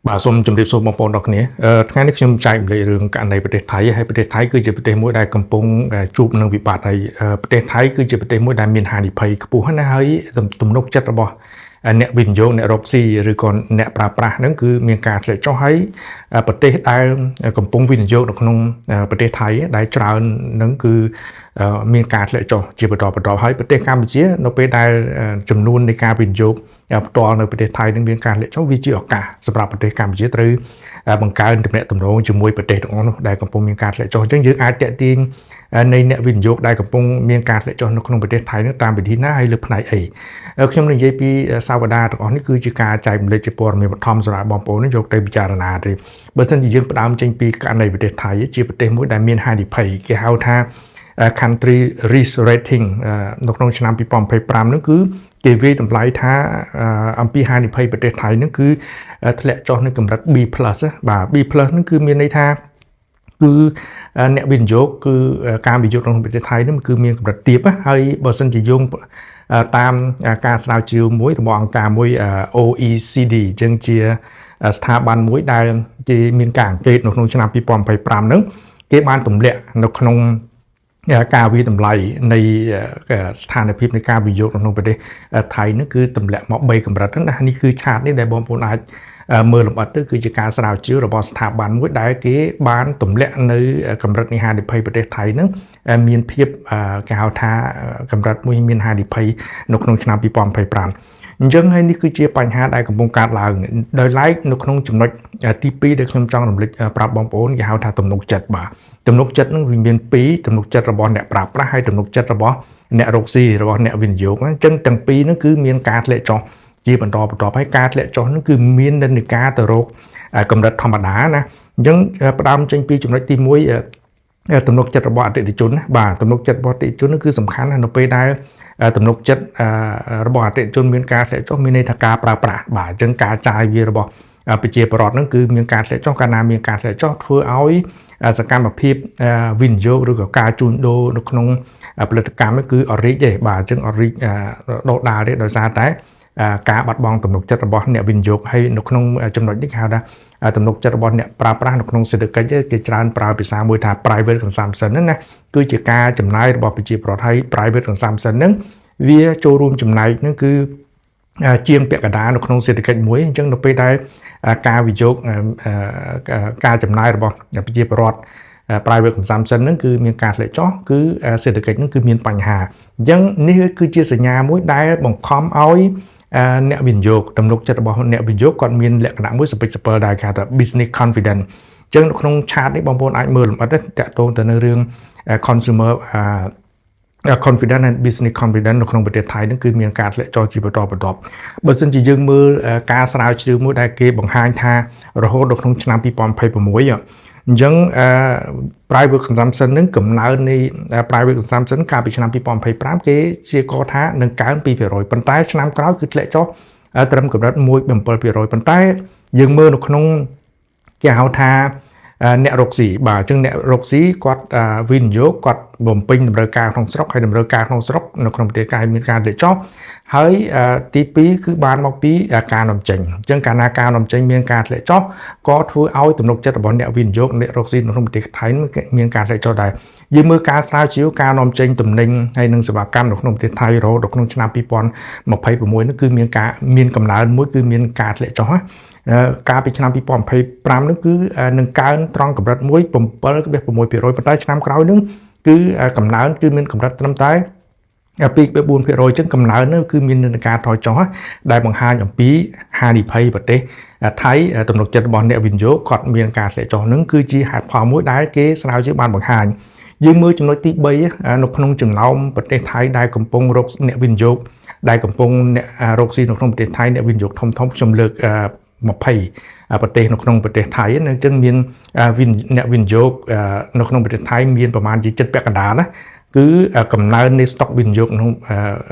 បាទសូមជម្រាបសួរបងប្អូនអរគ្នាថ្ងៃនេះខ្ញុំចែកម្លែករឿងករណីប្រទេសថៃហើយប្រទេសថៃគឺជាប្រទេសមួយដែលកំពុងជួបនឹងវិបត្តិហើយប្រទេសថៃគឺជាប្រទេសមួយដែលមានហានិភ័យខ្ពស់ណាស់ហើយទំនុកចិត្តរបស់អ្នកវិនិយោគអ្នករកស៊ីឬក៏អ្នកប្រើប្រាស់ហ្នឹងគឺមានការធ្លាក់ចុះហើយប្រទេសដែលកំពុងវិនិយោគនៅក្នុងប្រទេសថៃដែលច្រើនហ្នឹងគឺមានការធ្លាក់ចុះជាបន្តបន្ទាប់ហើយប្រទេសកម្ពុជានៅពេលដែលចំនួននៃការវិនិយោគផ្ទាល់នៅប្រទេសថៃនឹងមានការធ្លាក់ចុះវាជាឱកាសសម្រាប់ប្រទេសកម្ពុជាត្រូវបង្កើនទំនាក់ទំនងជាមួយប្រទេសទាំងអស់នោះដែលកំពុងមានការធ្លាក់ចុះអញ្ចឹងយើងអាចតាក់ទាញនៃអ្នកវិនិយោគដែលកំពុងមានការធ្លាក់ចុះនៅក្នុងប្រទេសថៃនោះតាមវិធីណាហើយលើផ្នែកអីខ្ញុំនិយាយពីសាវតាទាំងអស់នេះគឺជាការចែកម្លែកជាព័ត៌មានបឋមសម្រាប់បងប្អូនយកទៅពិចារណាទេបើមិនជាយើងផ្ដើមចេញពីករណីប្រទេសថៃជាប្រទេសមួយដែលមានហានិភ័យគេហៅថា country risk rating នៅក្នុងឆ្នាំ2025នោះគឺគេវាយតម្លៃថាអំពីហានិភ័យប្រទេសថៃនោះគឺធ្លាក់ចុះនៅកម្រិត B+ បាទ B+ នោះគឺមានន័យថាគឺអ្នកវិនិយោគគឺការវិនិយោគក្នុងប្រទេសថៃនោះគឺមានកម្រិតទាបហើយបើសិនជាយោងតាមការស្រាវជ្រាវមួយរបស់អង្គការមួយ OECD ចឹងជាស្ថាប័នមួយដែលគេមានការអង្កេតនៅក្នុងឆ្នាំ2025នោះគេបានទម្លាក់នៅក្នុងការវិតម្លៃនៃស្ថានភាពនៃការវិនិយោគក្នុងប្រទេសថៃនោះគឺទម្លាក់មក3កម្រិតហ្នឹងណានេះគឺឆាតនេះដែលបងប្អូនអាចមើលលម្អិតទៅគឺជាការស្រាវជ្រាវរបស់ស្ថាប័នមួយដែលគេបានទម្លាក់នៅកម្រិតនៃហានិភ័យប្រទេសថៃហ្នឹងមានភាពគេហៅថាកម្រិតមួយមានហានិភ័យនៅក្នុងឆ្នាំ2025អញ្ចឹងហើយនេះគឺជាបញ្ហាដែលកំពុងកើតឡើងដោយឡែកនៅក្នុងចំណុចទី2ដែលខ្ញុំចង់រំលឹកប្រាប់បងប្អូនគេហៅថាទំនុកចិត្តបាទទំនុកចិត្តនឹងវាមាន2ទំនុកចិត្តរបស់អ្នកប្រើប្រាស់ហើយទំនុកចិត្តរបស់អ្នករកស៊ីរបស់អ្នកវិនិយោគអញ្ចឹងទាំងពីរហ្នឹងគឺមានការធ្លាក់ចុះជាបន្តបន្ទាប់ហើយការធ្លាក់ចុះហ្នឹងគឺមាននិន្នាការទៅរកកម្រិតធម្មតាណាអញ្ចឹងផ្ដើមចេញពីចំណុចទី1ទំនុកចិត្តរបស់អតិថិជនណាបាទទំនុកចិត្តរបស់អតិថិជនគឺសំខាន់ណាស់នៅពេលដែលទំនុកចិត្តរបស់អតិថិជនមានការធ្លាក់ចុះមានន័យថាការប្រើប្រាស់បាទអញ្ចឹងការចាយវារបស់ប្រជាពលរដ្ឋហ្នឹងគឺមានការធ្លាក់ចុះកាលណាមានការធ្លាក់ចុះធ្វើឲ្យសកម្មភាពវិនិយោគឬក៏ការជួញដូរនៅក្នុងផលិតកម្មគឺអត់រីកទេបាទអញ្ចឹងអត់រីកដុះដាលទេដោយសារតែការបាត់បង់ទំនុកចិត្តរបស់អ្នកវិនិយោគហើយនៅក្នុងចំណុចនេះគេហៅថាទំនុកចិត្តរបស់អ្នកប្រើប្រាស់នៅក្នុងសេដ្ឋកិច្ចគេច្រើនប្រើភាសាមួយថា private consumption ហ្នឹងណាគឺជាការចំណាយរបស់ប្រជាពលរដ្ឋហើយ private consumption ហ្នឹងវាចូលរួមចំណែកហ្នឹងគឺជាងពាក់កណ្ដាលនៅក្នុងសេដ្ឋកិច្ចមួយអញ្ចឹងនៅពេលដែលការវិនិយោគការចំណាយរបស់ប្រជាពលរដ្ឋ private consumption ហ្នឹងគឺមានការធ្លាក់ចុះគឺសេដ្ឋកិច្ចហ្នឹងគឺមានបញ្ហាអញ្ចឹងនេះគឺជាសញ្ញាមួយដែលបង្ខំឲ្យអ្នកវិនិយោគទំនុកចិត្តរបស់អ្នកវិនិយោគគាត់មានលក្ខណៈមួយសពេចសពិលដែលគេហៅថា business confidence អញ្ចឹងនៅក្នុងឆាតនេះបងប្អូនអាចមើលលម្អិតតាក់ទងទៅនឹងរឿង consumer confidence and business confidence នៅក្នុងប្រទេសថៃហ្នឹងគឺមានការធ្លាក់ចុះជាបន្តបន្ទាប់បើមិនជាយើងមើលការស្រាវជ្រាវមួយដែលគេបង្ហាញថារហូតដល់ក្នុងឆ្នាំ2026អញ្ចឹងprivate consumption នឹងកំណើននៃ private consumption កាលពីឆ្នាំ2025គេជាកថានឹងកើន 2% ប៉ុន្តែឆ្នាំក្រោយគឺធ្លាក់ចុះត្រឹមកម្រិត 1.7% ប៉ុន្តែយើងមើលនៅក្នុងគេហៅថាអ្នករកស៊ីបាទអញ្ចឹងអ្នករកស៊ីគាត់វិនិយោគគាត់បំពេញតម្រូវការក្នុងស្រុកហើយតម្រូវការក្នុងស្រុកនៅក្នុងប្រទេសកម្ពុជាមានការធ្លាក់ចុះហើយទី2គឺបានមកពីការនាំចេញអញ្ចឹងកាលណាការនាំចេញមានការធ្លាក់ចុះក៏ធ្វើឲ្យទំនុកចិត្តរបស់អ្នកវិនិយោគអ្នករកស៊ីនៅក្នុងប្រទេសថៃមានការធ្លាក់ចុះដែរយើងមើលការស្រាវជ្រាវការនាំចេញទំនិញហើយនិងសេវាកម្មនៅក្នុងប្រទេសថៃរហូតដល់ក្នុងឆ្នាំ2026នោះគឺមានកំណើនមួយគឺមានការធ្លាក់ចុះណាកាលពីឆ្នាំ2025នោះគឺនឹងកើនត្រង់កម្រិត 7.6% ប៉ុន្តែឆ្នាំក្រោយនោះគឺកំណើនគឺមានកម្រិតត្រឹមតែ 2.4% ចឹងកំណើននោះគឺមាននិន្នាការថយចុះដែលបង្ហាញអំពីហានិភ័យប្រទេសថៃទំនុកចិត្តរបស់អ្នកវិនិយោគគាត់មានការធ្លាក់ចុះនឹងគឺជាហេតុផលមួយដែលគេស្រាវជ្រាវបានបង្ហាញយើងមើលចំណុចទី3នៅក្នុងចំណោមប្រទេសថៃដែលកំពុងរកអ្នកវិនិយោគដែលកំពុងអ្នករកស៊ីនៅក្នុងប្រទេសថៃអ្នកវិនិយោគធំខ្ញុំលើក20ប្រទេសនៅក្នុងប្រទេសថៃហ្នឹងអញ្ចឹងមានអ្នកវិនិយោគនៅក្នុងប្រទេសថៃមានប្រមាណជា7ពាក់កណ្ដាលណាគឺកំណើននៃ stock វិនិយោគក្នុង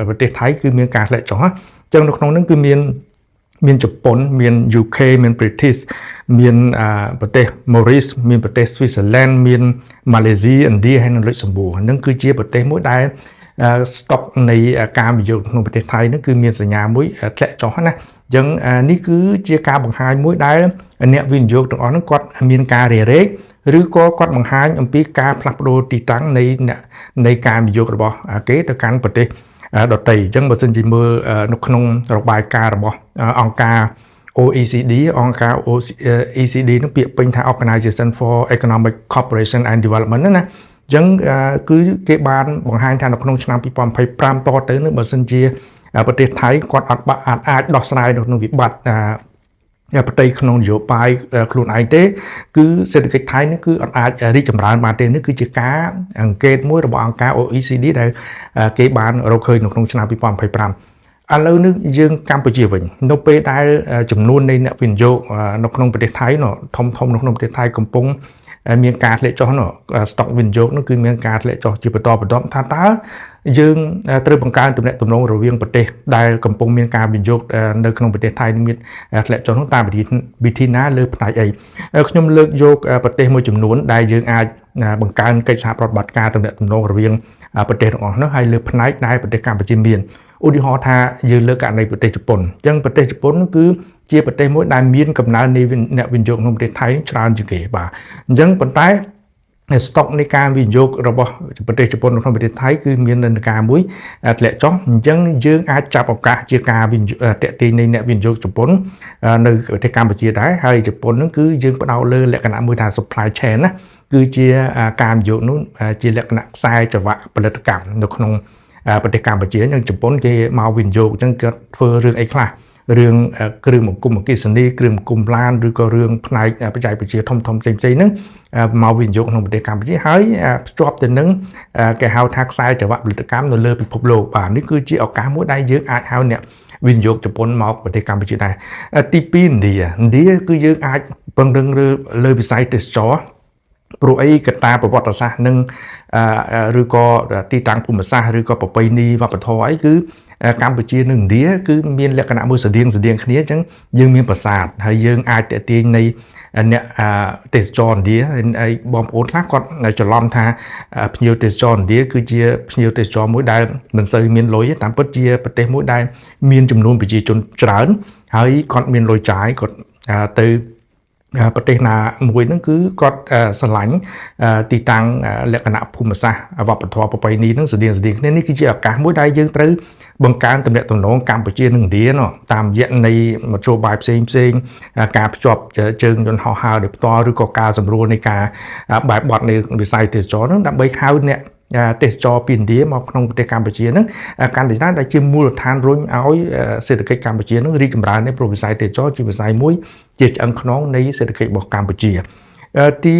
ប្រទេសថៃគឺមានការធ្លាក់ចុះអញ្ចឹងនៅក្នុងហ្នឹងគឺមានជប៉ុនមាន UK មាន British មានប្រទេស Maurice មានប្រទេស Switzerland មាន Malaysia India ហើយនិង Luxembourg ហ្នឹងគឺជាប្រទេសមួយដែលstock នៃការវិនិយោគក្នុងប្រទេសថៃហ្នឹងគឺមានសញ្ញាមួយធ្លាក់ចុះណា ចឹងនេះគឺជាការបង្ហាញមួយដែលអ្នកវិនិយោគទាំងអស់ហ្នឹងគាត់មានការរេរែកឬក៏គាត់បង្ហាញអំពីការផ្លាស់ប្ដូរទីតាំងនៃការវិនិយោគរបស់គេទៅកាន់ប្រទេសដទៃអញ្ចឹងបើសិនជាមើលនៅក្នុងរបាយការណ៍របស់អង្គការ OECD អង្គការ OECD នឹងពាក្យពេញថា Organization for Economic Cooperation and Development ណាអញ្ចឹងគឺគេបានបង្ហាញថានៅក្នុងឆ្នាំ2025តទៅនឹងបើសិនជាប្រទេសថៃគាត់អាចដោះស្រាយនៅក្នុងវិបត្តិប្រទេសក្នុងនយោបាយខ្លួនឯងទេគឺសេដ្ឋកិច្ចថៃនេះគឺអត់អាចរីកចម្រើនបានទេនេះគឺជាការអង្កេតមួយរបស់អង្គការ OECD ដែលគេបានរកឃើញនៅក្នុងឆ្នាំ2025ឥឡូវនេះយើងកម្ពុជាវិញនៅពេលដែលចំនួននៃអ្នកវិនិយោគនៅក្នុងប្រទេសថៃធំនៅក្នុងប្រទេសថៃកំពុងមានការធ្លាក់ចុះស្តុកវិនិយោគនោះគឺមានការធ្លាក់ចុះជាបន្តបន្ទាប់ថាតើយើងត្រូវបង្កើនទំនាក់ទំនងរវាងប្រទេសដែលកំពុងមានការវិនិយោគនៅក្នុងប្រទេសថៃមានធ្លាក់ចុះនោះតាមវិធីណាលើផ្នែកអីខ្ញុំលើកយកប្រទេសមួយចំនួនដែលយើងអាចបង្កើនកិច្ចសហប្រតិបត្តិការទំនាក់ទំនងរវាងប្រទេសទាំងអស់នោះហើយលើផ្នែកដែលប្រទេសកម្ពុជាមានឧទាហរណ៍ថាយើងលើកករណីប្រទេសជប៉ុនអញ្ចឹងប្រទេសជប៉ុនគឺជាប្រទេសមួយដែលមានកំណើននៃអ្នកវិនិយោគក្នុងប្រទេសថៃច្រើនជាងគេបាទអញ្ចឹងប៉ុន្តែស្តុកនៃការវិនិយោគរបស់ប្រទេសជប៉ុនក្នុងប្រទេសថៃគឺមាននិន្នាការមួយធ្លាក់ចុះអញ្ចឹងយើងអាចចាប់ឱកាសជាការតាក់ទាញនៃអ្នកវិនិយោគជប៉ុននៅប្រទេសកម្ពុជាដែរហើយជប៉ុនហ្នឹងគឺយើងផ្ដោតលើលក្ខណៈមួយថា supply chain ណាគឺជាការវិនិយោគនោះជាលក្ខណៈខ្សែចង្វាក់ផលិតកម្មនៅក្នុងប្រទេសកម្ពុជានិងជប៉ុនគេមកវិនិយោគអញ្ចឹងគាត់ធ្វើរឿងអីខ្លះរឿងគ្រឿងបង្គំអគ្គិសនីគ្រឿងបង្គំឡានឬក៏រឿងផ្នែកបច្ចេកវិទ្យាធំផ្សេងៗហ្នឹងមកវិនិយោគក្នុងប្រទេសកម្ពុជាហើយភ្ជាប់ទៅនឹងគេហៅថាខ្សែចង្វាក់ផលិតកម្មនៅលើពិភពលោកបាទនេះគឺជាឱកាសមួយដែលយើងអាចហៅអ្នកវិនិយោគជប៉ុនមកប្រទេសកម្ពុជាដែរទី2ឥណ្ឌាគឺយើងអាចពង្រឹងលើវិស័យទេសចរព្រោះអីកត្តាប្រវត្តិសាស្ត្រនិងឬក៏ទីតាំងភូមិសាស្ត្រឬក៏ប្រពៃណីវប្បធម៌អីគឺកម្ពុជានិងឥណ្ឌាគឺមានលក្ខណៈមួយស្តៀងគ្នាអញ្ចឹងយើងមានប្រាសាទហើយយើងអាចតេទៀងនៃអ្នកទេសចរឥណ្ឌាហើយបងប្អូនខ្លះគាត់ច្រឡំថាភ្ញៀវទេសចរឥណ្ឌាគឺជាភ្ញៀវទេសចរមួយដែលមិនសូវមានលុយទេតាមពិតជាប្រទេសមួយដែលមានចំនួនប្រជាជនច្រើនហើយគាត់មានលុយចាយគាត់ទៅប្រទេសណាមួយហ្នឹងគឺគាត់ស្រឡាញ់ទីតាំងលក្ខណៈភូមិសាស្ត្រវប្បធម៌ប្រពៃណីហ្នឹងស្តៀងគ្នានេះគឺជាឱកាសមួយដែលយើងត្រូវបង្កើនទំនាក់ទំនងកម្ពុជានិងឥណ្ឌាតាមរយៈនៃមធ្យោបាយផ្សេងការភ្ជាប់ជើងយន្តហោះហើរដោយផ្ទាល់ឬក៏ការសម្រួលនៃការបែបបទនៃវិស័យទេសចរហ្នឹងដើម្បីហៅអ្នកទេសចរពីឥណ្ឌាមកក្នុងប្រទេសកម្ពុជាហ្នឹងកាន់តែច្រើនដែលជាមូលដ្ឋានរុញឲ្យសេដ្ឋកិច្ចកម្ពុជាហ្នឹងរីកចម្រើននៃប្រវិស័យទេសចរជាវិស័យមួយជាឆ្អឹងខ្នងនៃសេដ្ឋកិច្ចរបស់កម្ពុជាទី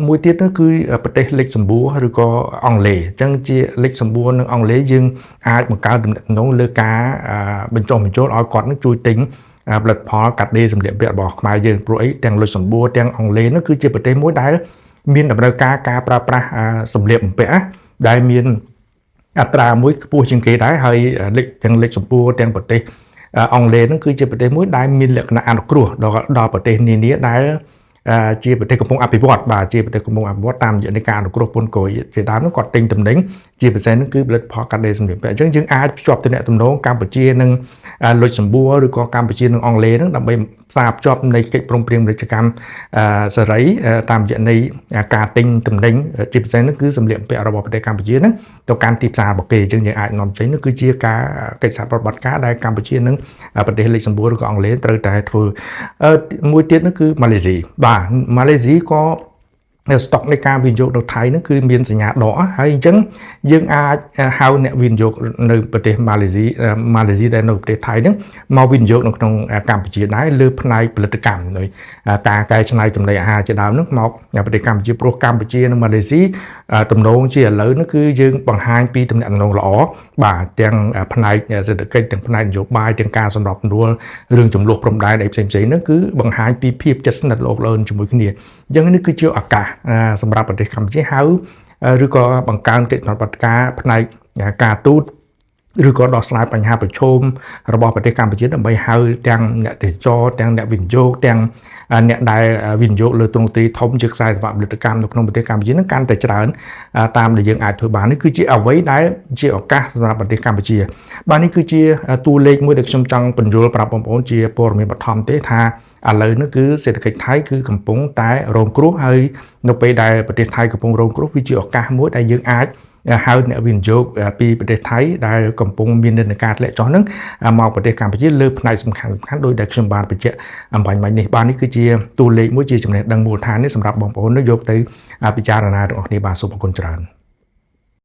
មួយទៀតនោះគឺប្រទេសលេខសម្បួរឬក៏អង់គ្លេសអញ្ចឹងជាលេខសម្បួរនិងអង់គ្លេសយើងអាចបង្កើតទំនាក់ទំនងលើការបញ្ចុះបញ្ចូលឲ្យគាត់នឹងជួយទិញផលិតផលកាត់ដេរសម្លៀកបំពាក់របស់ខ្មែរយើងព្រោះអីទាំងលេខសម្បួរទាំងអង់គ្លេសនោះគឺជាប្រទេសមួយដែលមានតម្រូវការប្រើប្រាស់សម្លៀកបំពាក់ដែលមានអត្រាមួយខ្ពស់ជាងគេដែរហើយលេខសម្បួរទាំងប្រទេសអង់គ្លេសនោះគឺជាប្រទេសមួយដែលមានលក្ខណៈអនុគ្រោះដល់ប្រទេសនានាដែលជាប្រទេសកំពុងអភិវឌ្ឍបាទជាប្រទេសកំពុងអភិវឌ្ឍតាមរយៈនៃការអនុគ្រោះពន្ធគយជាដើមនោះគាត់ទិញតំណែងជាពិសេសនោះគឺផលិតផលកាត់ដេរសម្លៀកបំពាក់អញ្ចឹងយើងអាចភ្ជាប់ទំនាក់ទំនងកម្ពុជានិងលុចសម្បួរឬក៏កម្ពុជានិងអង់គ្លេសហ្នឹងដើម្បីផ្សារភ្ជាប់នៃកិច្ចព្រមព្រៀងពាណិជ្ជកម្មសេរីតាមរយៈនៃការទិញតំណែងជាពិសេសនោះគឺសម្លៀកបំពាក់របស់ប្រទេសកម្ពុជាហ្នឹងទៅកាន់ទីផ្សាររបស់គេអញ្ចឹងយើងអាចនាំចេញនោះគឺជាការកិច្ចសហប្រតិបត្តិការដែលកម្ពុជានិងប្រទេសលេខសម្បួរឬក៏អង់គ្លេសត្រូវតែធ្វើមួយទៀតនោះគឺម៉ាឡេស៊ីបាទម៉ាឡេស៊ីក៏ស្តុកនៃការវិនិយោគនៅថៃហ្នឹងគឺមានសញ្ញាដកហើយអញ្ចឹងយើងអាចហៅអ្នកវិនិយោគនៅប្រទេសម៉ាឡេស៊ីដែលនៅប្រទេសថៃហ្នឹងមកវិនិយោគនៅក្នុងកម្ពុជាដែរលើផ្នែកផលិតកម្មដោយការកែច្នៃចំណីអាហារជាដើមហ្នឹងមកប្រទេសកម្ពុជាព្រោះកម្ពុជានិងម៉ាឡេស៊ីទំនងជាឥឡូវនេះគឺយើងបង្ហាញពីទំនាក់ទំនងល្អបាទទាំងផ្នែកសេដ្ឋកិច្ចទាំងផ្នែកនយោបាយទាំងការសម្របសម្រួលរឿងចំនួនព្រំដែនអីផ្សេងៗហ្នឹងគឺបង្ហាញពីភាពជិតស្និទ្ធល្អល្អជាមួយគ្នាអញ្ចឹងនេះគឺជាឱកាសសម្រាប់ប្រទេសកម្ពុជាហៅឬក៏បង្កើនកិច្ចប្រតិបត្តិការផ្នែកការទូត ឬក៏ដោះស្រាយបញ្ហាប្រឈមរបស់ប្រទេសកម្ពុជាដើម្បីហៅទាំងអ្នកទេសចរទាំងអ្នកវិនិយោគទាំងអ្នកដែលវិនិយោគលើទ្រង់ទ្រាយធំជាខ្សែសង្វាក់ផលិតកម្មនៅក្នុងប្រទេសកម្ពុជានឹងកាន់តែច្រើនតាមដែលយើងអាចធ្វើបាននេះគឺជាអ្វីដែលជាឱកាសសម្រាប់ប្រទេសកម្ពុជាបាទនេះគឺជាតួលេខមួយដែលខ្ញុំចង់បញ្យល់ប្រាប់បងប្អូនជាព័ត៌មានបឋមទេថាឥឡូវនេះគឺសេដ្ឋកិច្ចថៃគឺកំពុងតែរងគ្រោះហើយនៅពេលដែលប្រទេសថៃកំពុងរងគ្រោះវាជាឱកាសមួយដែលយើងអាចហៅអ្នកវិនិយោគពីប្រទេសថៃដែលកំពុងមាននិន្នាការធ្លាក់ចុះហ្នឹងមកប្រទេសកម្ពុជាលើផ្នែកសំខាន់ៗដោយដែលខ្ញុំបានបញ្ជាក់អំបញ្ញមិញនេះបាទនេះគឺជាតួលេខមួយជាចំណេះដឹងមូលដ្ឋាននេះសម្រាប់បងប្អូនយកទៅពិចារណាទាំងអស់គ្នាបាទសូមអរគុណច្រើន